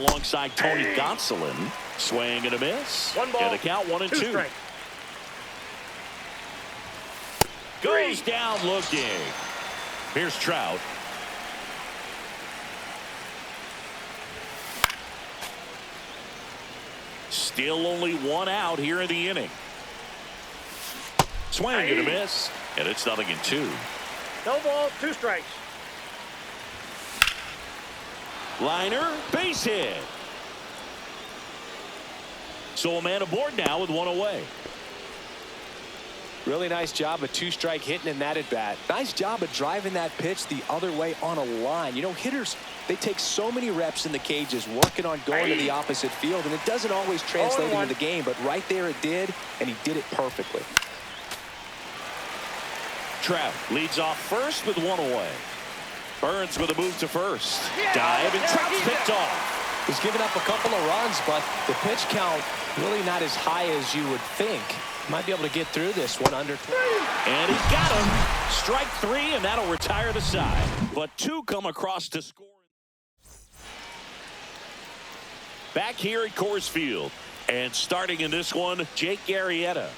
alongside Tony Gonsolin. Swing and a miss. One ball. And the count 1-2. Goes down looking. Here's Trout. Still only one out here in the inning. Swing and a miss. And it's 0-2. No ball, 2 strikes. Liner, base hit. So a man aboard now with 1 away. Really nice job of 2-strike hitting in that at bat. Nice job of driving that pitch the other way on a line. You know, hitters, they take so many reps in the cages working on going to the opposite field, and it doesn't always translate into the game, but right there it did, and he did it perfectly. Trout leads off first with 1 away. Burns with a move to first. Dive, and Trout's picked off. He's given up a couple of runs, but the pitch count really not as high as you would think. Might be able to get through this one under 3. And he got him. Strike 3, and that'll retire the side. But 2 come across to score. Back here at Coors Field. And starting in this one, Jake Arrieta.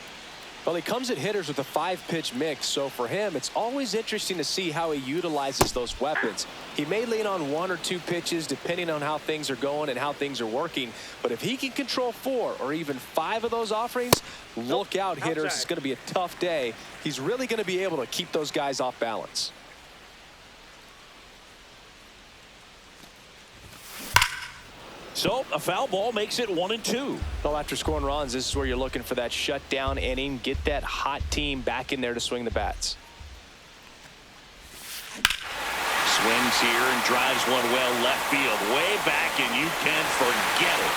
Well, he comes at hitters with a 5-pitch mix, so for him, it's always interesting to see how he utilizes those weapons. He may lean on 1 or 2 pitches depending on how things are going and how things are working, but if he can control 4 or even 5 of those offerings, look out, hitters. It's going to be a tough day. He's really going to be able to keep those guys off balance. So a foul ball makes it 1-2. Well, after scoring runs, this is where you're looking for that shutdown inning. Get that hot team back in there to swing the bats. Swings here and drives one well left field. Way back, and you can forget it.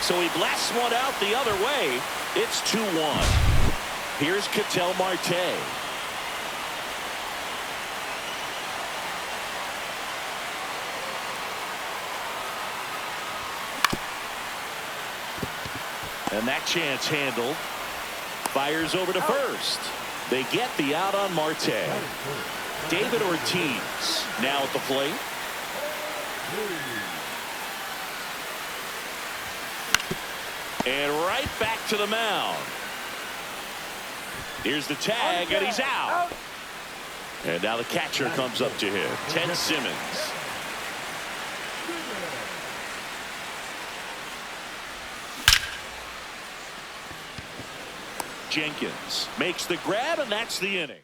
So he blasts one out the other way. It's 2-1. Here's Ketel Marte. And that chance handled. Fires over to first. They get the out on Marte. David Ortiz now at the plate. And right back to the mound. Here's the tag, and he's out. And now the catcher comes up to him, Ted Simmons. Jenkins makes the grab, and that's the inning.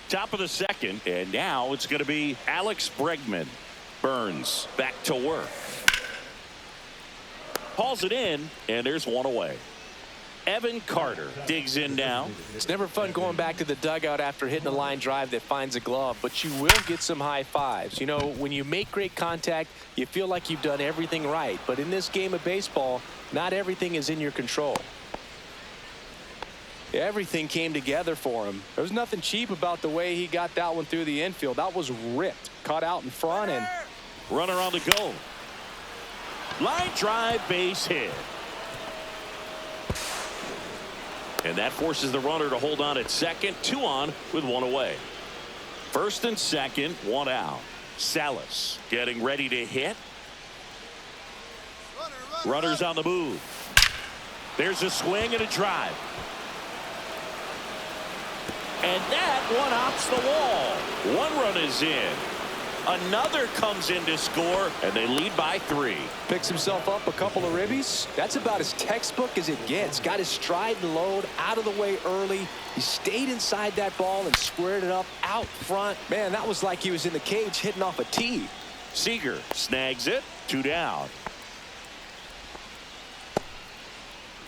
Top of the second, and now it's going to be Alex Bregman. Burns back to work. Hauls it in, and there's 1 away. Evan Carter digs in now. It's never fun going back to the dugout after hitting a line drive that finds a glove, but you will get some high fives. You know, when you make great contact, you feel like you've done everything right. But in this game of baseball, not everything is in your control. Everything came together for him. There was nothing cheap about the way he got that one through the infield. That was ripped. Caught out in front, and runner on the go. Line drive, base hit. And that forces the runner to hold on at second. 2 on with 1 away. First and second, 1 out. Salas getting ready to hit. Runners on the move. There's a swing and a drive. And that one hops the wall. 1 run is in. Another comes in to score, and they lead by 3. Picks himself up a couple of ribbies. That's about as textbook as it gets. Got his stride and load out of the way early. He stayed inside that ball and squared it up out front. Man, that was like he was in the cage hitting off a tee. Seager snags it. 2 down.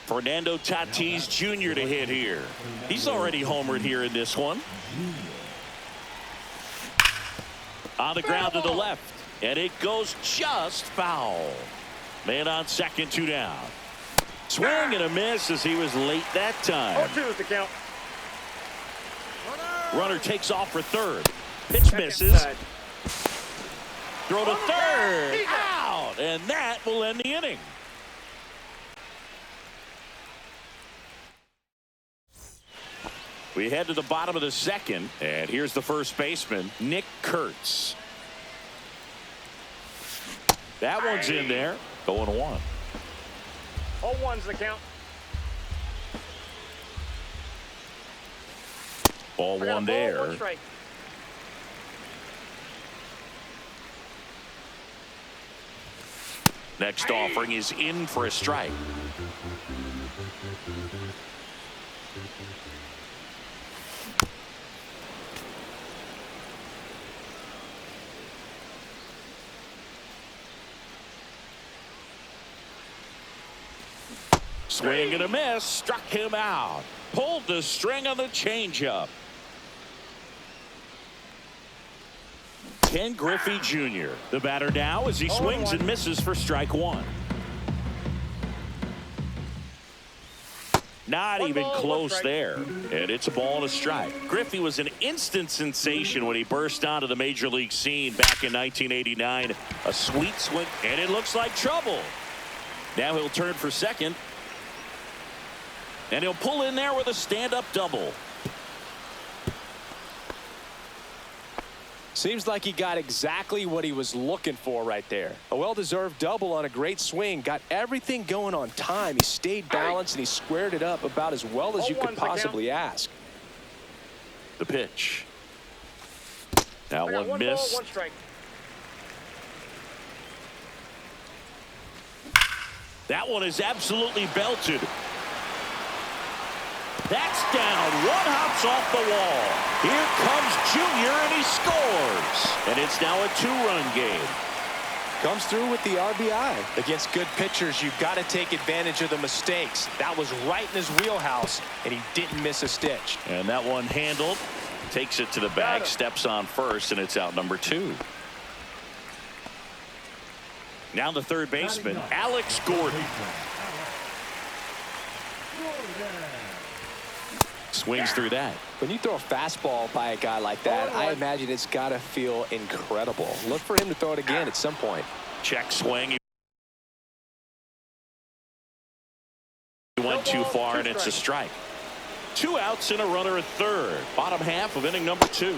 Fernando Tatis Jr. to hit here. He's already homered here in this one. On the ground to the left, and it goes just foul. Man on second, 2 down. Swing and a miss as he was late that time. 0-2 is the count. Runner takes off for third. Pitch misses. Throw to third. Out, and that will end the inning. We head to the bottom of the second, and here's the first baseman, Nick Kurtz. That one's in there. 0-1. 0-1's the count. Ball one there. 1 strike. Next offering is in for a strike. Swing and a miss. Struck him out. Pulled the string on the changeup. Ken Griffey Jr. The batter now as he swings and misses for strike one. Not even close there. And it's a ball and a strike. Griffey was an instant sensation when he burst onto the major league scene back in 1989. A sweet swing, and it looks like trouble. Now he'll turn for second. And he'll pull in there with a stand-up double. Seems like he got exactly what he was looking for right there. A well-deserved double on a great swing. Got everything going on time. He stayed balanced and he squared it up about as well as you could possibly ask. The pitch. Now one miss. Ball, 1 strike. That one is absolutely belted. That's down. One hops off the wall. Here comes Junior, and he scores. And it's now a 2-run game. Comes through with the RBI. Against good pitchers, you've got to take advantage of the mistakes. That was right in his wheelhouse, and he didn't miss a stitch. And that one handled. Takes it to the bag, steps on first, and it's out number 2. Now the third baseman, Alex Gordon. Swings through that. When you throw a fastball by a guy like that, I imagine it's got to feel incredible. Look for him to throw it again at some point. Check swing. He went too far, and it's a strike. 2 outs and a runner at third. Bottom half of inning number 2.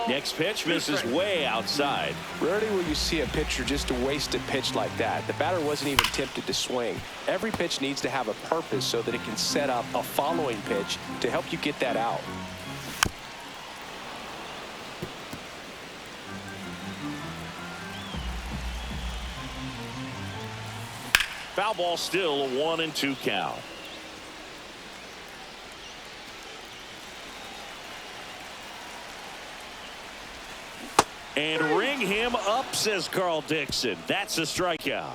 Next pitch misses way outside. Rarely will you see a pitcher just waste a pitch like that. The batter wasn't even tempted to swing. Every pitch needs to have a purpose so that it can set up a following pitch to help you get that out. Foul ball still, a 1-2 count. And ring him up, says Carl Dixon. That's a strikeout.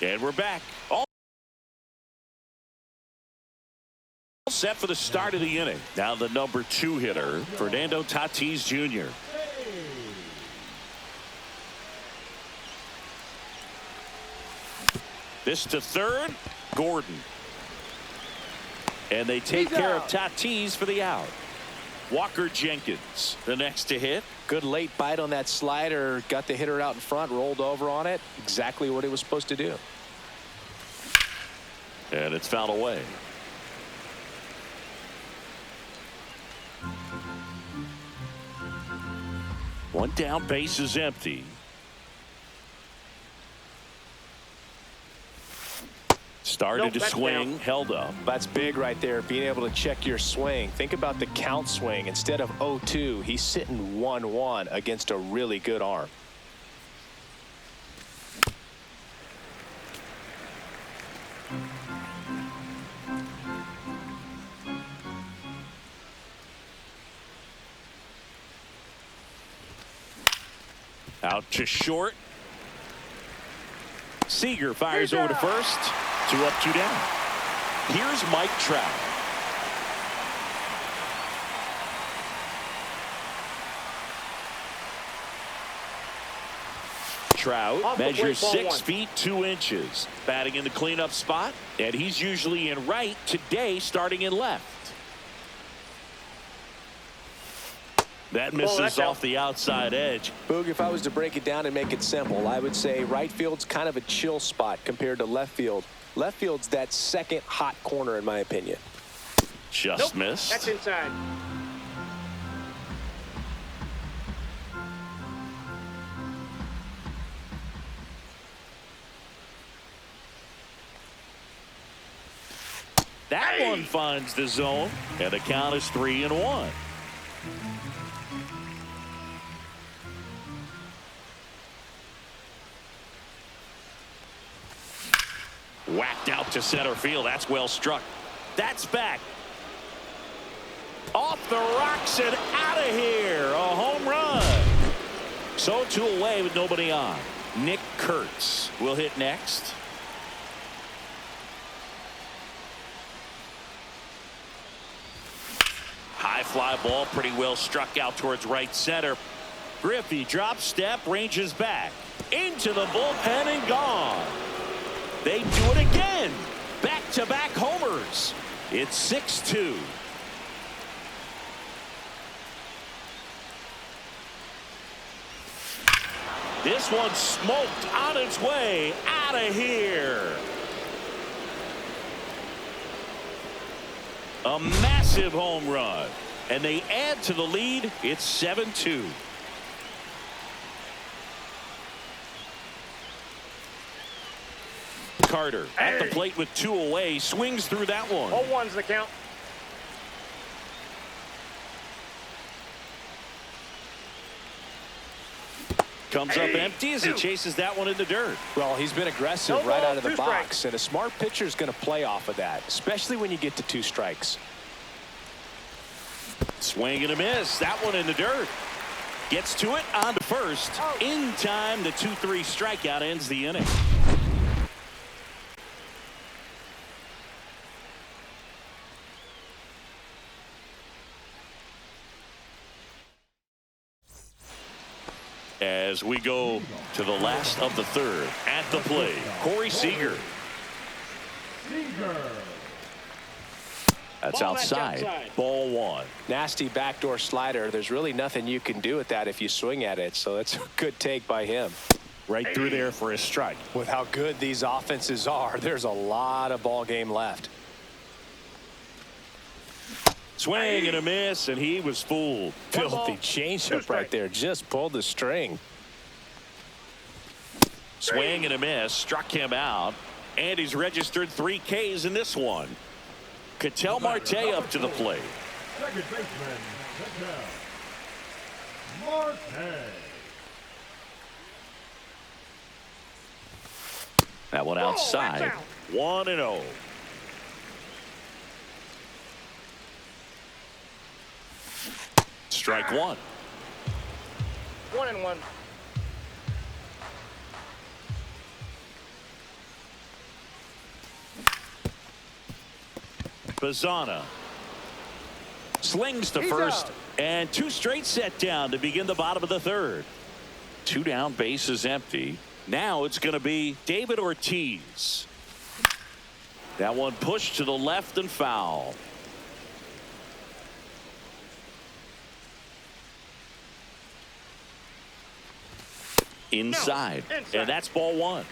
And we're back. All set for the start of the inning. Now the number 2 hitter, Fernando Tatis Jr. This to third, Gordon. And they take care of Tatis for the out. Walker Jenkins, the next to hit. Good late bite on that slider. Got the hitter out in front, rolled over on it. Exactly what he was supposed to do. And it's fouled away. One down, base is empty. Started to swing, held up. That's big right there, being able to check your swing. Think about the count swing. Instead of 0-2, he's sitting 1-1 against a really good arm. Out to short. Seager fires over to first. 2 up, 2 down. Here's Mike Trout. Trout measures 6 feet 2 inches. Batting in the cleanup spot, and he's usually in right, today starting in left. That misses off the outside edge. Boog, if I was to break it down and make it simple, I would say right field's kind of a chill spot compared to left field. Left field's that second hot corner, in my opinion. Just missed. That's inside. That one finds the zone, and the count is 3-1. Whacked out to center field. That's well struck. That's back. Off the rocks and out of here. A home run. So 2 away with nobody on. Nick Kurtz will hit next. High fly ball, pretty well struck out towards right center. Griffey drop step, ranges back into the bullpen and gone. They do it again. Back-to-back homers. It's 6-2. This one smoked on its way out of here. A massive home run. And they add to the lead. It's 7-2. Carter at the plate with 2 away. Swings through that one. 0-1's the count. Comes up empty as he chases that one in the dirt. Well, he's been aggressive right out of the box, and a smart pitcher is going to play off of that, especially when you get to 2 strikes. Swing and a miss. That one in the dirt. Gets to it on to first. In time, the 2-3 strikeout ends the inning. As we go to the last of the third, at the plate, Corey Seager. That's outside. Ball 1. Nasty backdoor slider. There's really nothing you can do with that if you swing at it, so that's a good take by him. Right through there for a strike. With how good these offenses are, there's a lot of ball game left. Swing and a miss, and he was fooled. Filthy changeup right there. Just pulled the string. Swing and a miss. Struck him out. And he's registered 3 Ks in this one. Ketel Marte up to the plate. Second baseman, Ketel Marte. That one outside. 1-0. Strike 1. 1-1. Bazana slings to first, and 2 straight set down to begin the bottom of the third. 2 down, bases empty. Now it's going to be David Ortiz. That one pushed to the left and foul. Inside. And that's ball 1.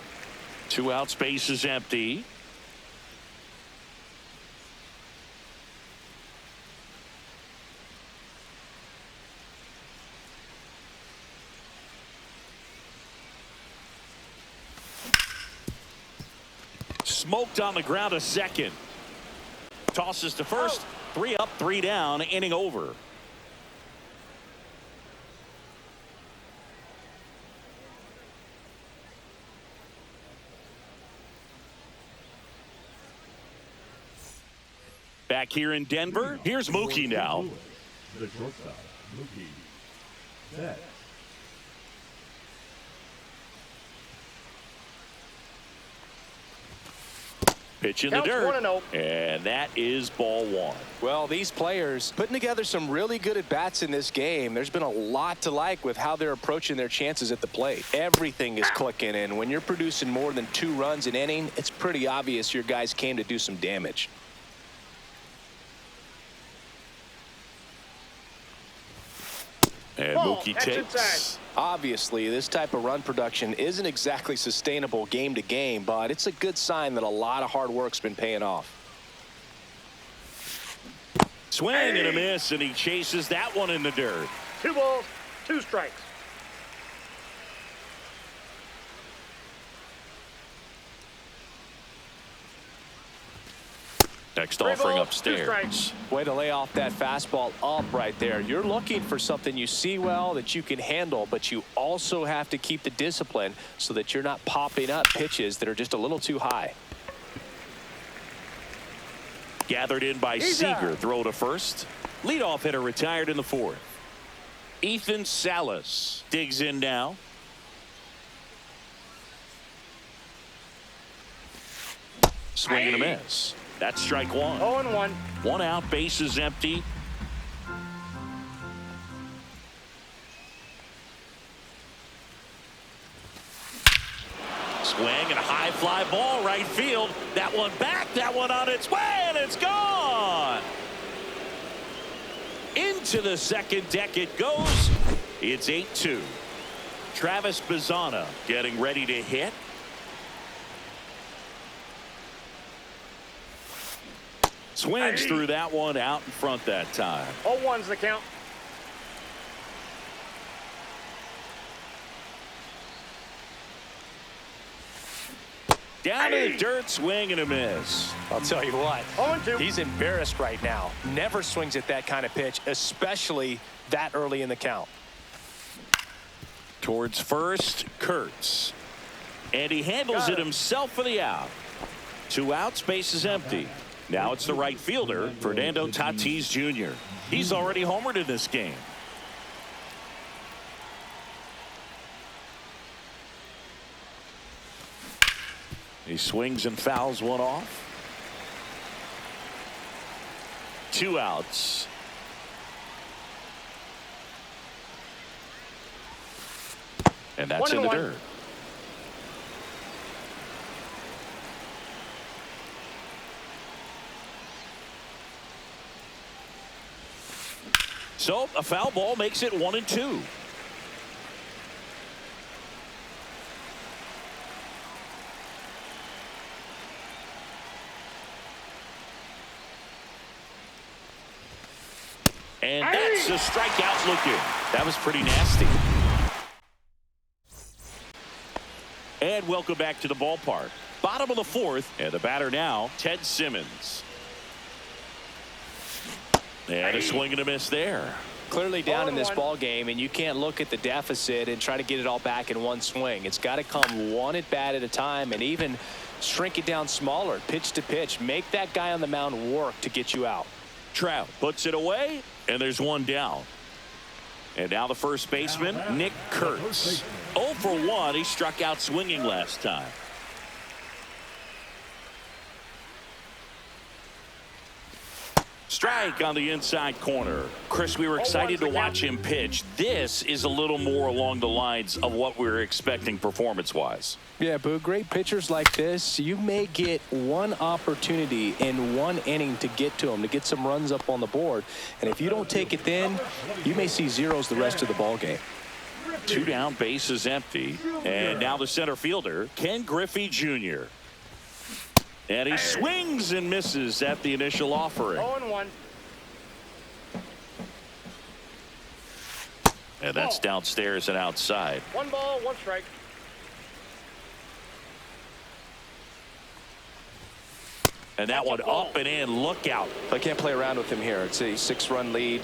2 outs, bases empty. Smoked on the ground, a second. Tosses to first. 3 up, 3 down, inning over. Back here in Denver, here's Mookie now. The shortstop, Mookie Betts. Pitch in the dirt, and that is ball 1. Well, these players putting together some really good at-bats in this game. There's been a lot to like with how they're approaching their chances at the plate. Everything is clicking, and when you're producing more than 2 runs an inning, it's pretty obvious your guys came to do some damage. And Mookie takes. Obviously, this type of run production isn't exactly sustainable game to game, but it's a good sign that a lot of hard work's been paying off. Swing and a miss, and he chases that one in the dirt. 2 balls, 2 strikes. Next 3 offering balls, 2 upstairs. strikes. Way to lay off that fastball up right there. You're looking for something you see well that you can handle, but you also have to keep the discipline so that you're not popping up pitches that are just a little too high. Gathered in by Seager. Throw to first. Leadoff hitter retired in the 4th. Ethan Salas digs in now. Swing and a miss. That's strike 1. 0-1. 1 out, base is empty. Swing and a high fly ball right field. That one back, that one on its way, and it's gone. Into the second deck it goes. It's 8-2. Travis Bazzana getting ready to hit. Swings through that one out in front that time. 0-1's the count. Down to the dirt, swing and a miss. I'll tell you what, 0-2. he's embarrassed right now. Never swings at that kind of pitch, especially that early in the count. Towards first, Kurtz. And he handles it himself for the out. 2 outs, base is empty. Now it's the right fielder, Fernando Tatis Jr. He's already homered in this game. He swings and fouls one off. 2 outs. And that's in the dirt. So a foul ball makes it 1-2. And that's a strikeout looking. That was pretty nasty. And welcome back to the ballpark. Bottom of the 4th, and the batter now, Ted Simmons. And a swing and a miss there. Clearly down in this ball game, and you can't look at the deficit and try to get it all back in one swing. It's got to come one at bat at a time, and even shrink it down smaller, pitch to pitch. Make that guy on the mound work to get you out. Trout puts it away, and there's one down. And now the first baseman, Nick Kurtz. 0 for 1. He struck out swinging last time. Strike on the inside corner. Chris, we were excited to watch him pitch. This is a little more along the lines of what we were expecting performance-wise. Yeah, Boo, great pitchers like this, you may get one opportunity in one inning to get to them, to get some runs up on the board. And if you don't take it then, you may see zeros the rest of the ball game. 2 down, base is empty. And now the center fielder, Ken Griffey Jr. And he swings and misses at the initial offering. 0-1. And that's downstairs and outside. 1 ball, 1 strike. And that one up and in. Look out. I can't play around with him here. It's a 6-run lead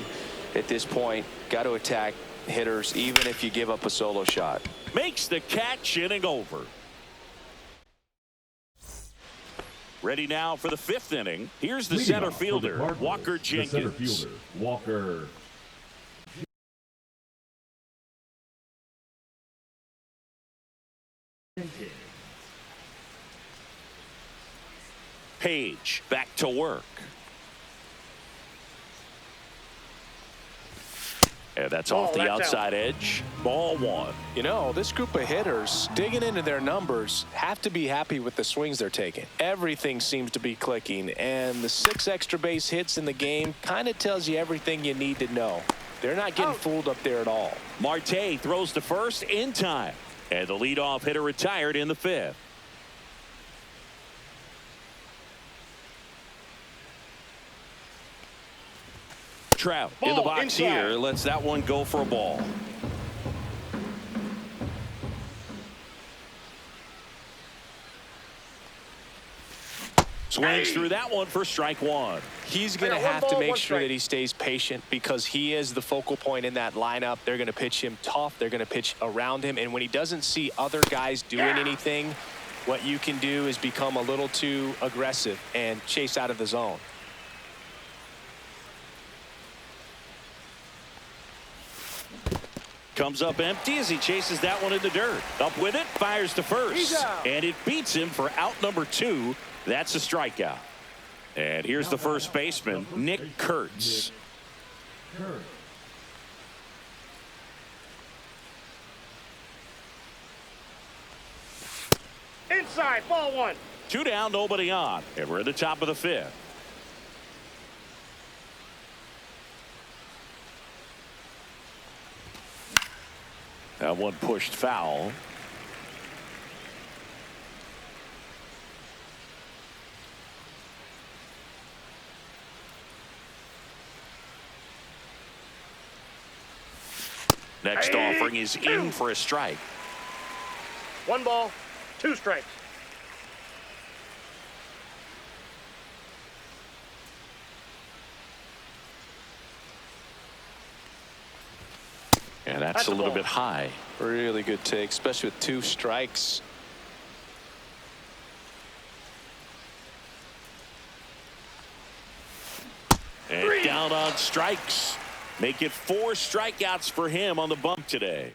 at this point. Got to attack hitters even if you give up a solo shot. Makes the catch, inning over. Ready now for the 5th inning. Here's the center fielder, Walker Jenkins. The center fielder, Walker. Page back to work. And that's off the outside edge. Ball 1. You know, this group of hitters digging into their numbers have to be happy with the swings they're taking. Everything seems to be clicking, and the 6 extra base hits in the game kind of tells you everything you need to know. They're not getting fooled up there at all. Marte throws to first in time. And the leadoff hitter retired in the 5th. Trout in the box here. Lets that one go for a ball. Swings through that one for strike one. He's going to have to make sure that he stays patient because he is the focal point in that lineup. They're going to pitch him tough. They're going to pitch around him. And when he doesn't see other guys doing anything, what you can do is become a little too aggressive and chase out of the zone. Comes up empty as he chases that one in the dirt. Up with it, fires to first. And it beats him for out number 2. That's a strikeout. And here's the first baseman, Nick Kurtz. Inside, ball 1. 2 down, nobody on. And we're at the top of the 5th. That one pushed foul. Next offering is in for a strike. 1 ball, 2 strikes. And that's a little bit high. Really good take, especially with 2 strikes. And down on strikes. Make it 4 strikeouts for him on the bump today.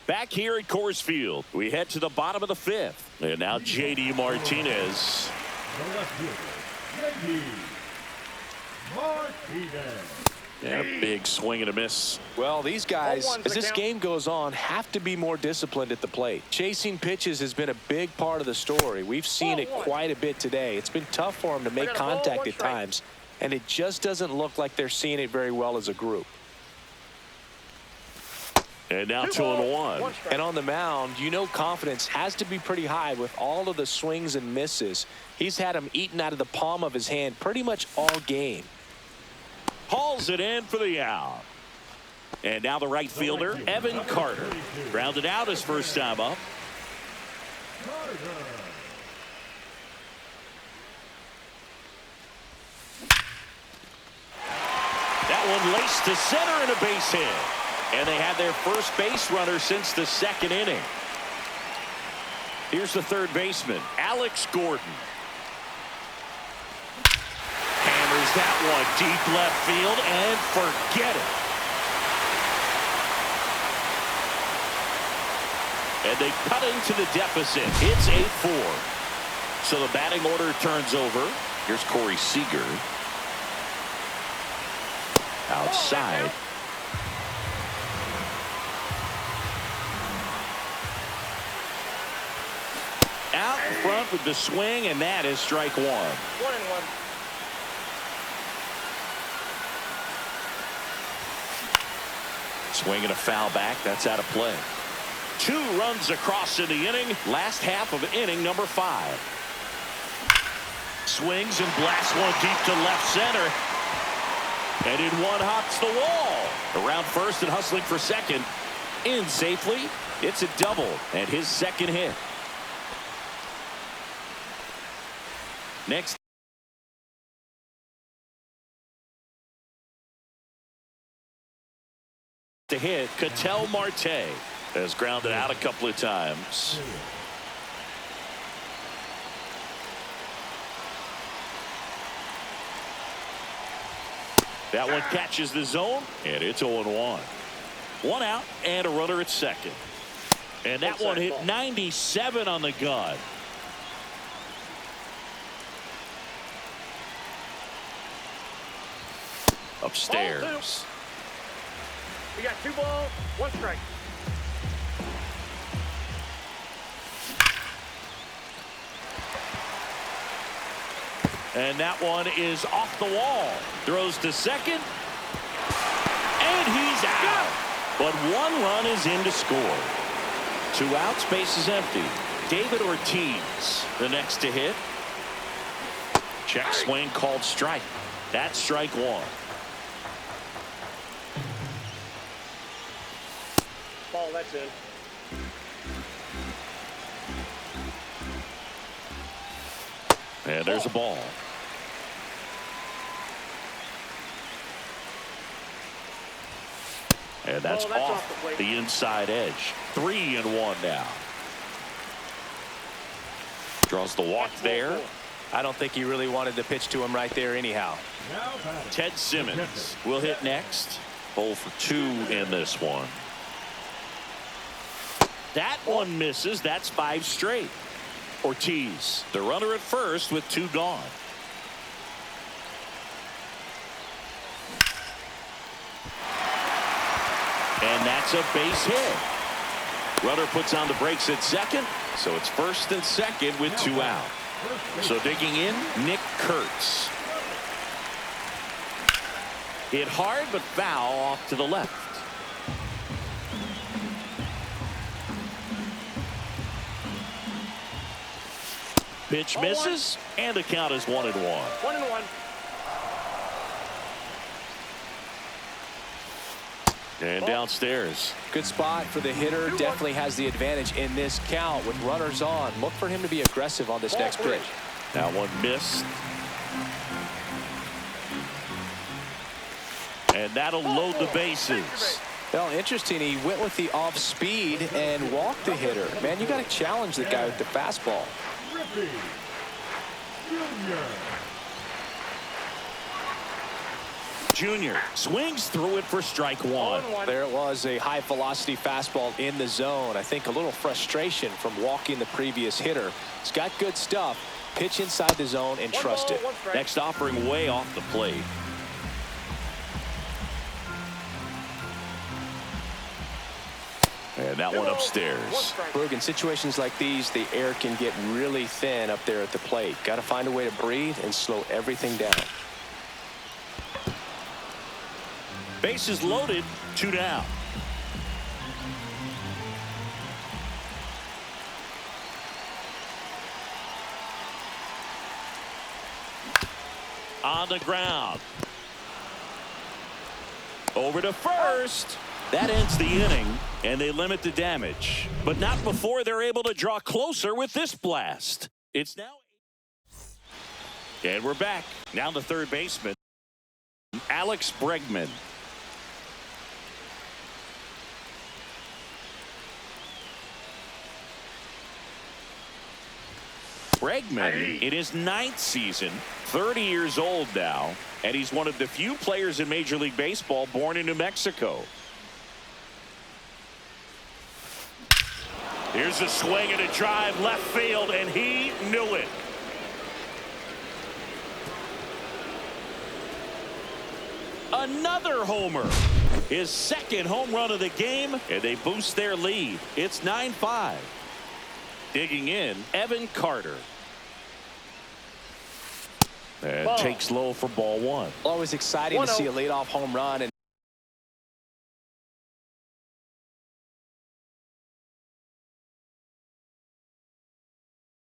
Back here at Coors Field, we head to the bottom of the 5th. And now J.D. Martinez. Yeah, big swing and a miss. Well, these guys, as this game goes on, have to be more disciplined at the plate. Chasing pitches has been a big part of the story. We've seen it quite a bit today. It's been tough for them to make contact at times, and it just doesn't look like they're seeing it very well as a group. And now 2-1. And on the mound, you know confidence has to be pretty high with all of the swings and misses. He's had them eaten out of the palm of his hand pretty much all game. Hauls it in for the out. And now the right fielder, Evan Carter. Grounded out his first time up. That one laced to center and a base hit. And they had their first base runner since the 2nd inning. Here's the third baseman, Alex Gordon. Hammers that one deep left field and forget it. And they cut into the deficit. It's 8-4. So the batting order turns over. Here's Corey Seager. Outside. Out in front with the swing, and that is strike 1. 1-1. Swing and a foul back. That's out of play. 2 runs across in the inning. Last half of inning number 5. Swings and blasts one deep to left center. And in one hops the wall. Around first and hustling for second. In safely. It's a double and his second hit. Next to hit, Ketel Marte has grounded out a couple of times. That one catches the zone, and it's 0-1. 1 out and a runner at second. And that one hit 97 on the gun. Upstairs. We got 2 balls, 1 strike. And that one is off the wall. Throws to second. And he's out. But 1 run is in to score. 2 outs, base is empty. David Ortiz, the next to hit. Check swing called strike. That's strike one. Ball, that's in. And there's a ball. And that's off the inside edge. 3-1 now. Draws the walk there. I don't think he really wanted to pitch to him right there anyhow. Ted Simmons will hit next. 0 for 2 in this one. That one misses. That's 5 straight. Ortiz, the runner at first with 2 gone. And that's a base hit. Runner puts on the brakes at second, so it's first and second with 2 out. So digging in, Nick Kurtz. Hit hard but foul off to the left. Pitch misses, and the count is 1-1. 1-1. And downstairs. Good spot for the hitter. Definitely has the advantage in this count with runners on. Look for him to be aggressive on this next pitch. That one missed. And that'll load the bases. Well, interesting. He went with the off speed and walked the hitter. Man, you got to challenge the guy with the fastball. Junior swings through it for strike one. There it was, a high velocity fastball in the zone. I think a little frustration from walking the previous hitter. He's got good stuff. Pitch inside the zone and trust it. Next offering way off the plate. And that one upstairs. Brugge, in situations like these, the air can get really thin up there at the plate. Got to find a way to breathe and slow everything down. Bases loaded, 2 down. On the ground. Over to first. That ends the inning, and they limit the damage. But not before they're able to draw closer with this blast. It's now. And we're back. Now the third baseman, Alex Bregman. Bregman in his 9th season, 30 years old now, and he's one of the few players in Major League Baseball born in New Mexico. Here's a swing and a drive left field, and he knew it. Another homer. His second home run of the game, and they boost their lead. It's 9-5. Digging in, Evan Carter. And takes low for ball one. Always exciting to see a leadoff home run. And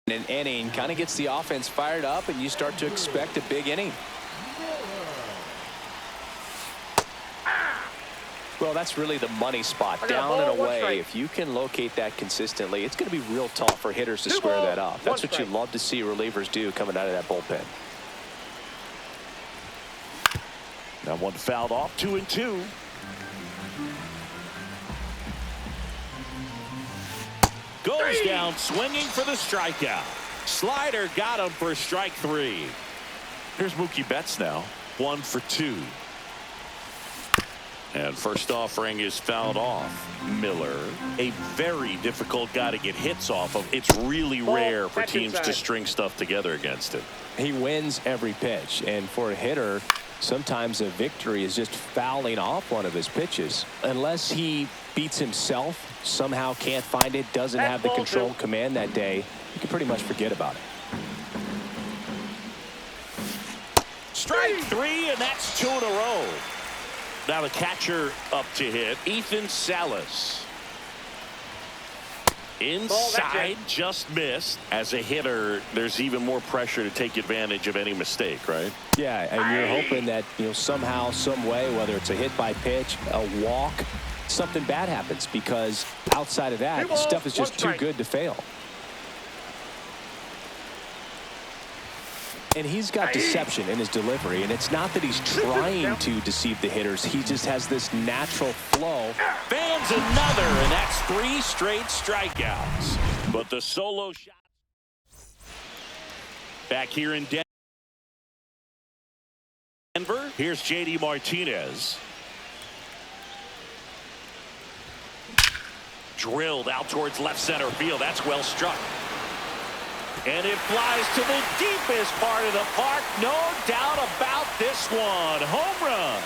an inning kind of gets the offense fired up, and you start to expect a big inning. Well, that's really the money spot, down and away. If you can locate that consistently, it's going to be real tough for hitters to square that up. That's what you love to see relievers do coming out of that bullpen. That one fouled off, 2-2. Goes down swinging for the strikeout. Slider got him for strike 3. Here's Mookie Betts now, 1 for 2. And first offering is fouled off. Miller, a very difficult guy to get hits off of. It's really rare for teams to string stuff together against him. He wins every pitch, and for a hitter, sometimes a victory is just fouling off one of his pitches. Unless he beats himself, somehow can't find it, doesn't have the control command that day, you can pretty much forget about it. Strike 3, and that's 2 in a row. Now the catcher up to hit, Ethan Salas. Inside, just missed. As a hitter, there's even more pressure to take advantage of any mistake, right? Yeah, and you're hoping that, somehow, some way, whether it's a hit by pitch, a walk, something bad happens, because outside of that, stuff is just too good to fail. And he's got deception in his delivery, and it's not that he's trying to deceive the hitters. He just has this natural flow. Fans another, and that's 3 straight strikeouts. But the solo shot back here in Denver. Here's J.D. Martinez. Drilled out towards left center field. That's well struck. And it flies to the deepest part of the park. No doubt about this one. Home run.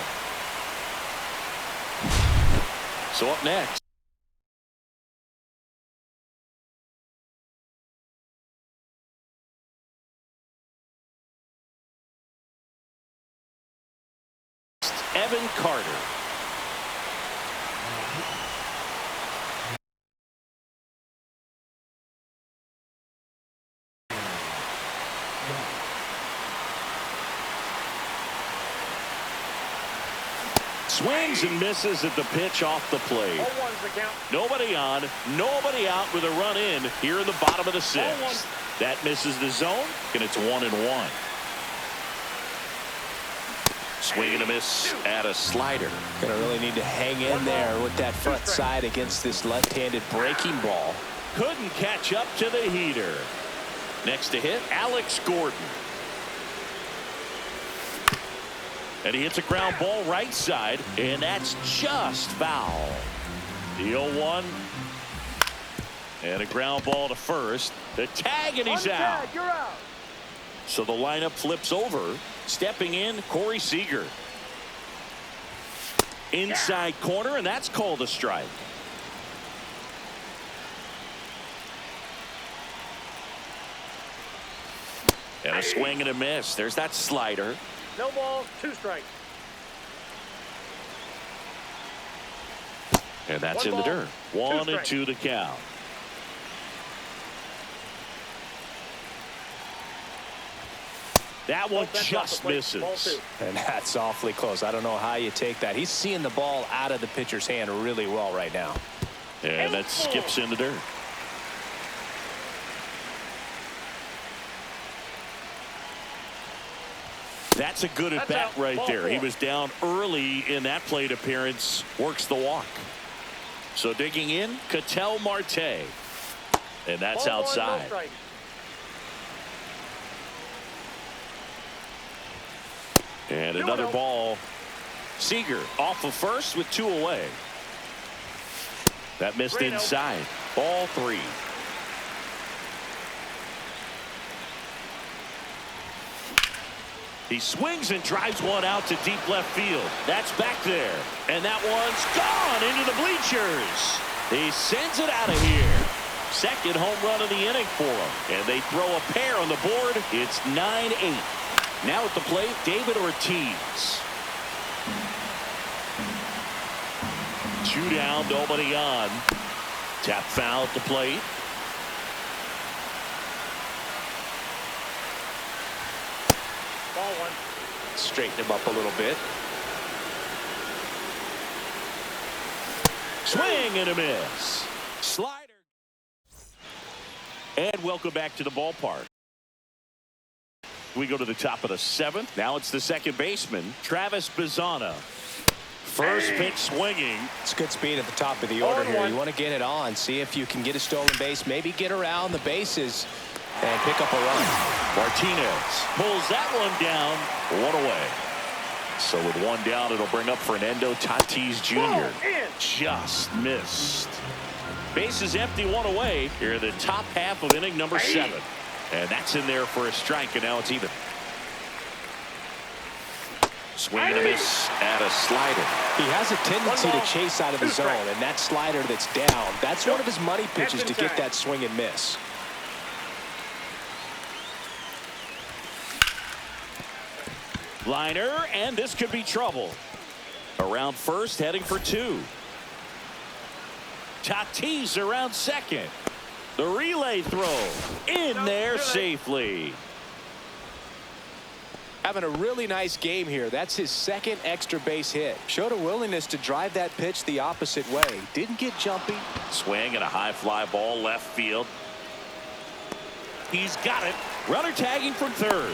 So up next. Evan Carter. Swings and misses at the pitch off the plate. Nobody on, nobody out with a run in here in the bottom of the 6th. That misses the zone, and it's 1-1. Swing and a miss at a slider. Gonna really need to hang in there with that front side against this left-handed breaking ball. Couldn't catch up to the heater. Next to hit, Alex Gordon. And he hits a ground ball right side, and that's just foul. The 0-1. And a ground ball to first. The tag, and he's out. You're out. So the lineup flips over. Stepping in, Corey Seager. Inside corner, and that's called a strike. And a swing and a miss. There's that slider. No ball, 2 strikes. And that's in the dirt. 1-2 to count. That one just misses. And that's awfully close. I don't know how you take that. He's seeing the ball out of the pitcher's hand really well right now. And that skips in the dirt. That's a good at bat right there. He was down early in that plate appearance. Works the walk. So digging in, Ketel Marte. And that's outside. And another ball. Seager off of first with 2 away. That missed inside. Ball 3. He swings and drives one out to deep left field. That's back there. And that one's gone into the bleachers. He sends it out of here. Second home run of the inning for him. And they throw a pair on the board. It's 9-8. Now at the plate, David Ortiz. 2 down, nobody on. Tap foul at the plate. Ball 1. Straighten him up a little bit. Swing and a miss. Slider. And welcome back to the ballpark. We go to the top of the 7th. Now it's the second baseman, Travis Bazzana. First pitch swinging. It's good speed at the top of the order here. You want to get it on, see if you can get a stolen base, maybe get around the bases and pick up a run. Martinez pulls that one down. 1 away. So with 1 down, it'll bring up Fernando Tatis Jr. Just missed. Base is empty, 1 away. Here in the top half of inning number 7. And that's in there for a strike, and now it's even. Swing and a miss at a slider. He has a tendency to chase out of the zone, and that slider that's down, that's one of his money pitches to get that swing and miss. Liner, and this could be trouble. Around first, heading for 2. Tatis around second. The relay throw in there safely. Having a really nice game here. That's his second extra base hit. Showed a willingness to drive that pitch the opposite way. Didn't get jumpy. Swing and a high fly ball left field. He's got it. Runner tagging from third.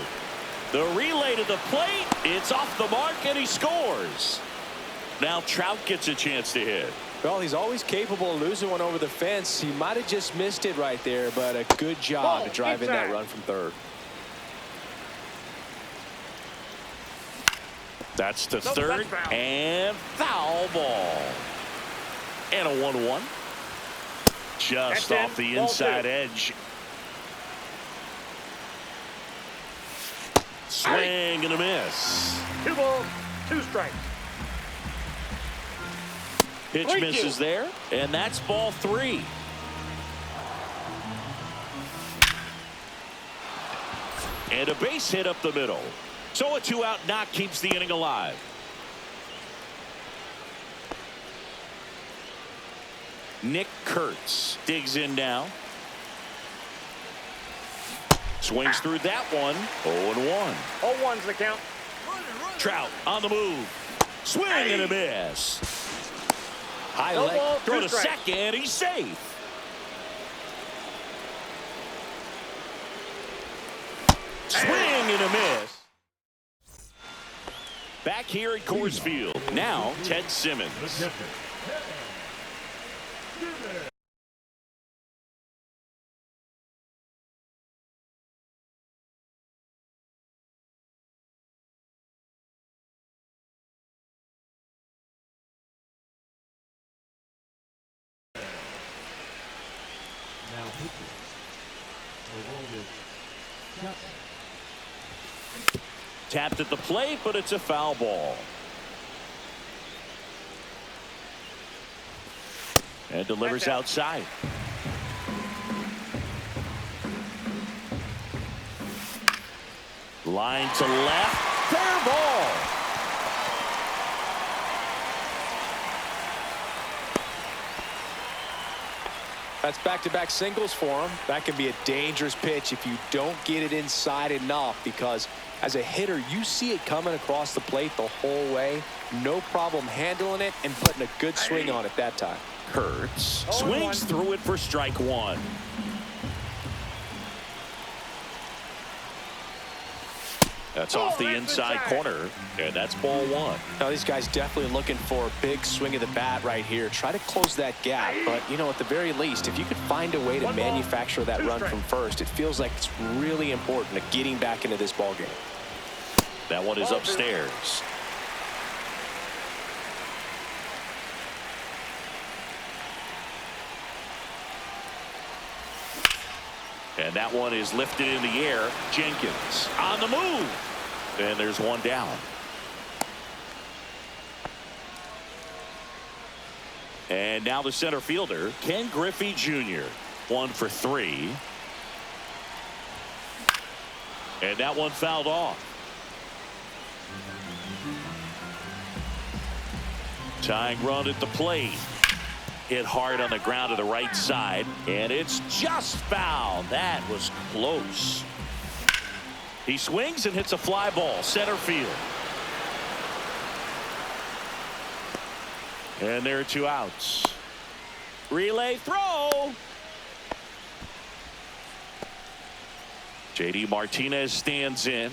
The relay to the plate. It's off the mark and he scores. Now Trout gets a chance to hit. Well, he's always capable of losing one over the fence. He might have just missed it right there, but a good job to drive in that run from third. That's to third and foul ball. And a 1-1. Just off the inside edge. Swing and a miss. 2 balls, 2 strikes. Pitch misses there, and that's ball 3. And a base hit up the middle. So a 2-out knock keeps the inning alive. Nick Kurtz digs in now. Swings through that one. 0-1. 0-1's the count. Trout on the move. Swing and a miss. High No leg ball, throw 2 to strikes. second. He's safe. Swing and a miss. Back here at Coors Field. Now Ted Simmons. Tapped at the plate, but it's a foul ball. And delivers outside. Line to left. Fair ball. That's back-to-back singles for him. That can be a dangerous pitch if you don't get it inside enough, because as a hitter, you see it coming across the plate the whole way. No problem handling it and putting a good swing on it that time. Kurtz swings through it for strike 1. That's off the inside corner, and that's ball 1. Now, these guys definitely looking for a big swing of the bat right here. Try to close that gap, but, you know, at the very least, if you could find a way to manufacture that run from first, it feels like it's really important to getting back into this ball game. That one is upstairs. And that one is lifted in the air. Jenkins on the move. And there's one down. And now the center fielder, Ken Griffey Jr. 1 for 3. And that one fouled off. Tying run at the plate. Hit hard on the ground to the right side, and it's just foul. That was close. He swings and hits a fly ball center field. And there are 2 outs. Relay throw. JD Martinez stands in.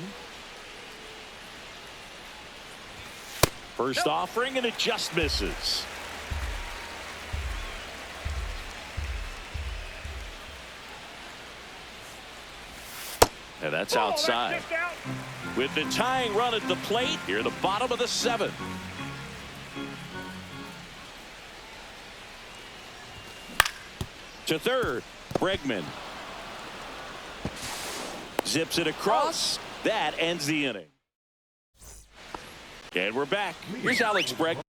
First offering, and it just misses. And that's outside. With the tying run at the plate, here the bottom of the 7th. To third, Bregman. Zips it across. That ends the inning. And we're back. Here's Alex Bregman.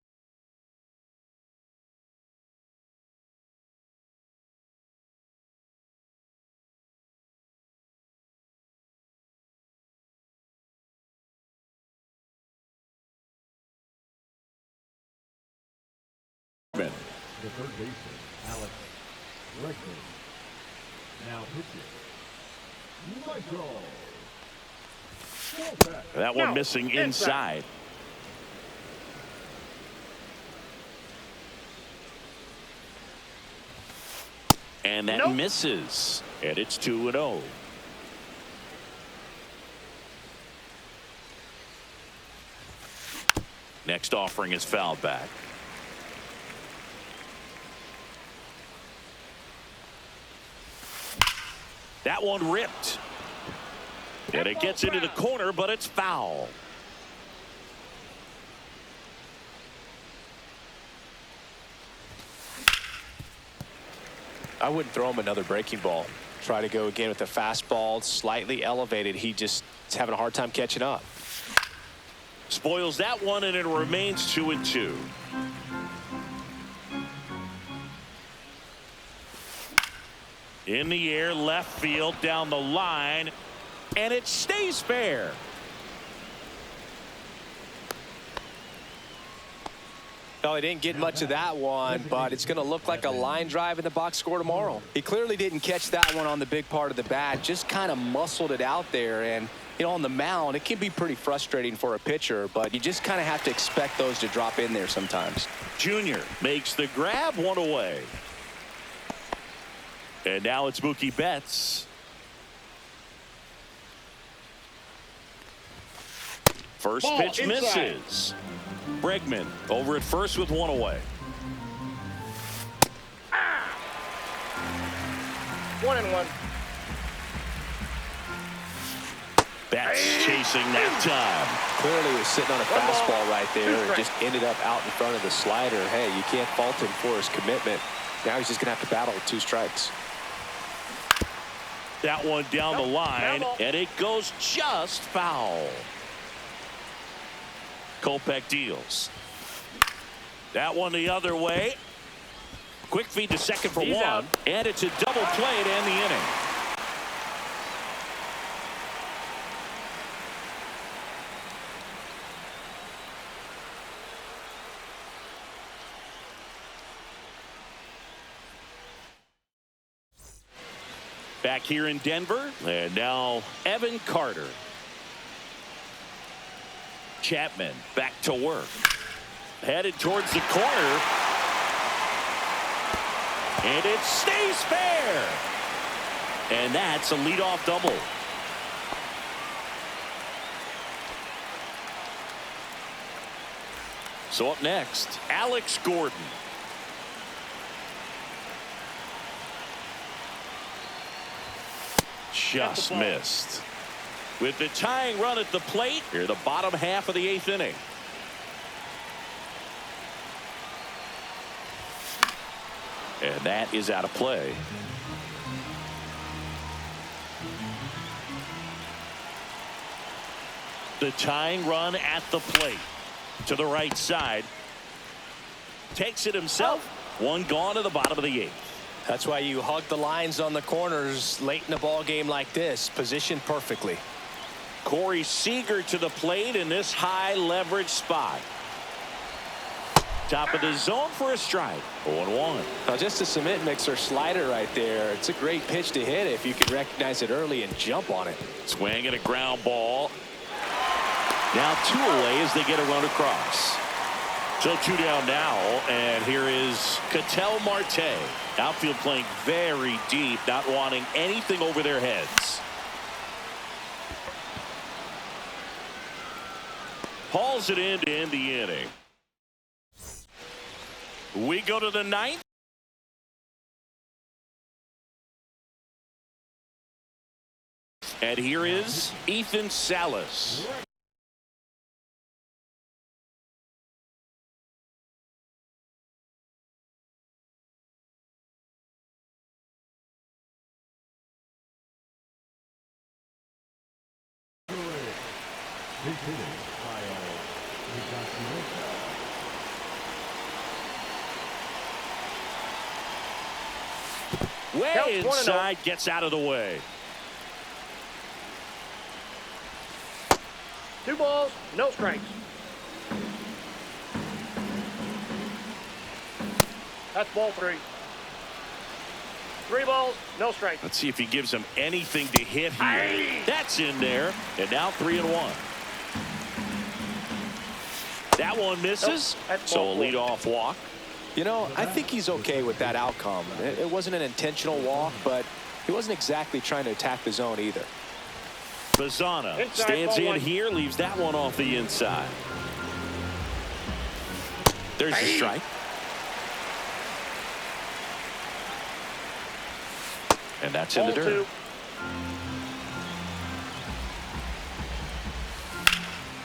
The third baseman, Alex Bregman. Now pitching. Michael. That one No, missing inside. And that Nope. misses. And it's 2-0. Next offering is fouled back. That one ripped. And it gets into the corner, but it's foul. I wouldn't throw him another breaking ball. Try to go again with the fastball, slightly elevated. He just is having a hard time catching up. Spoils that one, and it remains 2-2. In the air, left field, down the line, and it stays fair. Well, he didn't get much of that one, but it's going to look like a line drive in the box score tomorrow. He clearly didn't catch that one on the big part of the bat, just kind of muscled it out there. And, you know, on the mound, it can be pretty frustrating for a pitcher, but you just kind of have to expect those to drop in there sometimes. Junior makes the grab, one away. And now it's Mookie Betts. First Ball pitch inside. misses. Bregman over at first with one away. 1-1. Betts chasing that time. Clearly he was sitting on a One ball, fastball right there two and strikes. just ended up out in front of the slider. Hey, you can't fault him for his commitment. Now he's just going to have to battle with 2 strikes. That one down the line, foul ball. and it goes just foul. Kopech deals. That one the other way. Quick feed to second for He's one, out. and it's a double play to end the inning. Back here in Denver, and now Evan Carter. Chapman back to work. Headed towards the corner. And it stays fair. And that's a leadoff double. So up next, Alex Gordon. Just missed. With the tying run at the plate, here the bottom half of the 8th inning. And that is out of play. The tying run at the plate. To the right side. Takes it himself. One gone to the bottom of the 8th. That's why you hug the lines on the corners late in a ball game like this. Positioned perfectly. Corey Seager to the plate in this high leverage spot. Top of the zone for a strike. 0-1. Now just a cement mixer slider right there. It's a great pitch to hit if you can recognize it early and jump on it. Swing and a ground ball. Now 2 away as they get a run across. So 2 down now, and here is Ketel Marte. Outfield playing very deep, not wanting anything over their heads. Hauls it in to end the inning. We go to the 9th. And here is Ethan Salas. Way Counts 1-0. inside, gets out of the way. 2 balls, no strikes. That's ball 3. 3 balls, no strikes. Let's see if he gives him anything to hit here. That's in there. And now 3-1. That one misses. Nope, So a leadoff walk. You know, I think he's okay with that outcome. It wasn't an intentional walk, but he wasn't exactly trying to attack the zone either. Bazana Inside, stands ball in one. here, leaves that one off the inside. There's a strike. And that's in the Ball dirt. 2.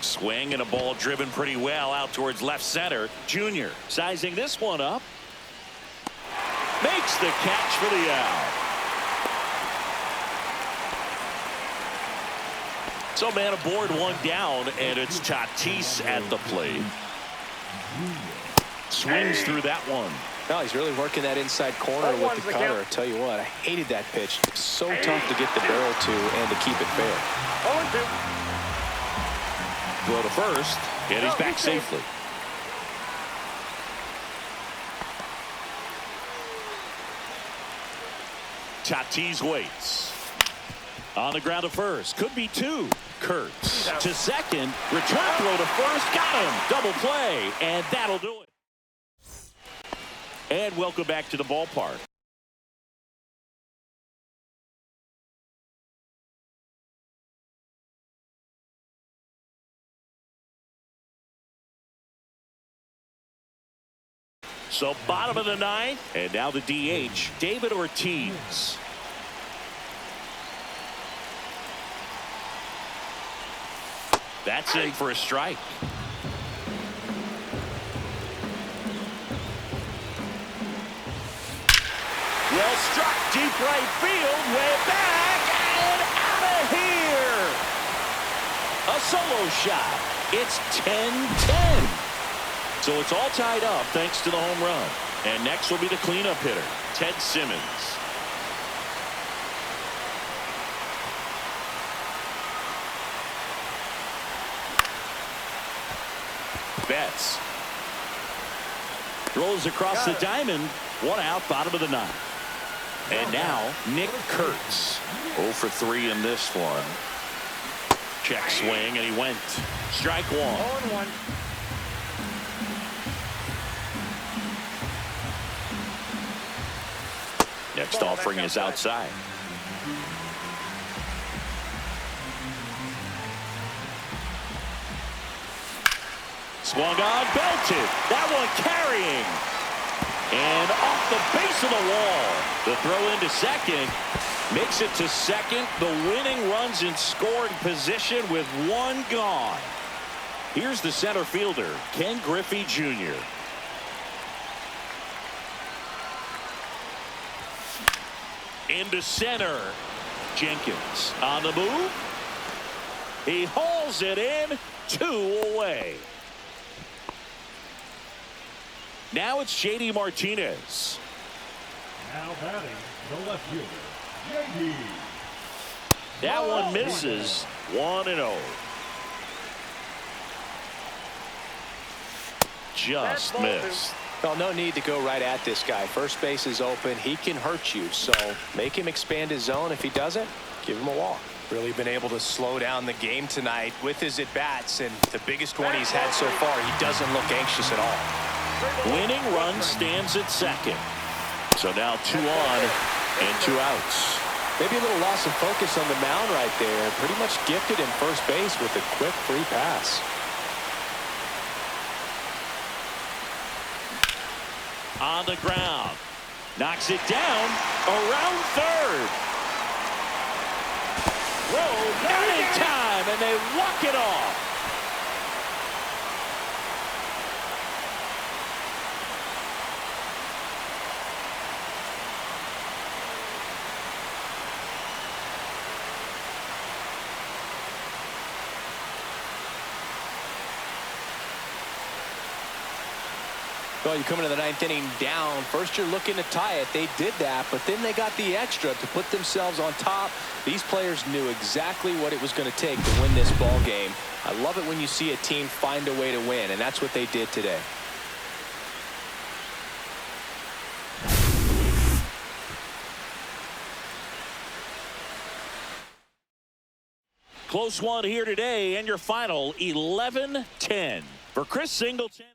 Swing and a ball driven pretty well out towards left center. Junior sizing this one up. Makes the catch for the out. So man aboard, 1 down, and it's Tatis at the plate. Swings through that one. No, he's really working that inside corner with the cutter. I tell you what, I hated that pitch. It's so tough to get the barrel to and to keep it fair. 0-2. Throw to first, and he's back safely. Tatis waits. On the ground to first. Could be 2. Kurtz to second. Return throw to first. Got him. Double play. And that'll do it. And welcome back to the ballpark. So bottom of the 9th, and now the DH, David Ortiz. That's in for a strike. Well struck, deep right field, way back, and out of here. A solo shot. It's 10-10. So it's all tied up thanks to the home run. And next will be the cleanup hitter, Ted Simmons. Betts rolls across the diamond. 1 out, bottom of the 9th. And now Nick Kurtz. 0 for 3 in this one. Check swing, and he went. Strike 1. 0-1. Next offering is outside. Swung on, belted. That one carrying. And off the base of the wall. The throw into second. Makes it to second. The winning runs in scoring position with 1 gone. Here's the center fielder, Ken Griffey Jr. Into center. Jenkins on the move. He hauls it in. 2 away. Now it's J.D. Martinez. Now batting the left fielder, J.D. That one misses. 1-0. Just missed. Well, no need to go right at this guy. First base is open. He can hurt you. So make him expand his zone. If he doesn't, give him a walk. Really been able to slow down the game tonight with his at-bats. And the biggest one he's had so far, he doesn't look anxious at all. Winning run stands at second. So now 2 on and 2 outs. Maybe a little loss of focus on the mound right there. Pretty much gifted in first base with a quick free pass. On the ground. Knocks it down around third. Whoa, not in time, and they walk it off. Well, you come into the 9th inning down. First, you're looking to tie it. They did that, but then they got the extra to put themselves on top. These players knew exactly what it was going to take to win this ball game. I love it when you see a team find a way to win, and that's what they did today. Close one here today, and your final 11-10 for Chris Singleton.